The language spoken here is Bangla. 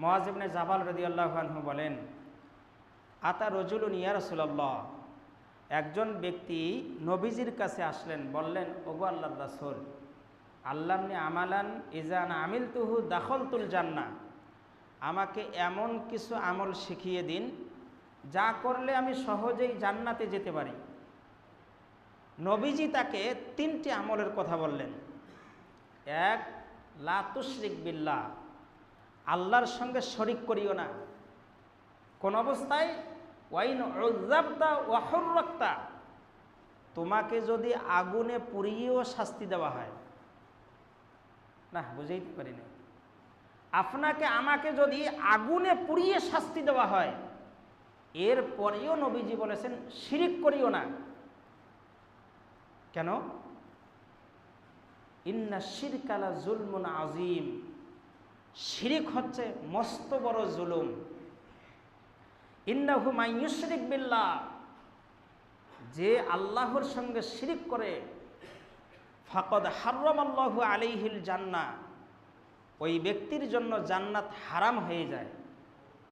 মুআয ইবনে জাবাল রাদিয়াল্লাহু আনহু বলেন, আতা রজুলুন ইয়া রাসূলুল্লাহ, একজন ব্যক্তি নবীজির কাছে আসলেন, বললেন, ওগো আল্লাহর রাসূল, আল্লামনি আমালান ইজান আমিলতুহু দাখলতুল জান্নাহ, আমাকে এমন কিছু আমল শিখিয়ে দিন যা করলে আমি সহজেই জান্নাতে যেতে পারি। নবীজি তাকে 3টি আমলের কথা বললেন। এক, লা তুশরিক বিল্লাহ, আল্লাহর সঙ্গে শরিক করিও না কোন অবস্থায়। ওয়াইন উযাবতা ওয়া হুররাকতা, তোমাকে যদি আগুনে পুড়িয়েও শাস্তি দেওয়া হয়, না বুঝাইতে পারি না, আপনাকে আমাকে যদি আগুনে পুড়িয়ে শাস্তি দেওয়া হয়, এরপরেও নবীজি বলেছেন শিরিক করিও না। কেন? ইন্না শিরকা লা যুলমুন আযীম, শিরিক হচ্ছে মস্ত বড় জুলুম। ইন্নাহু মান ইউশরিক বিল্লাহ, যে আল্লাহর সঙ্গে শিরিক করে, ফাকাদ হারামাল্লাহু আলাইহিল জান্নাহ, ওই ব্যক্তির জন্য জান্নাত হারাম হয়ে যায়।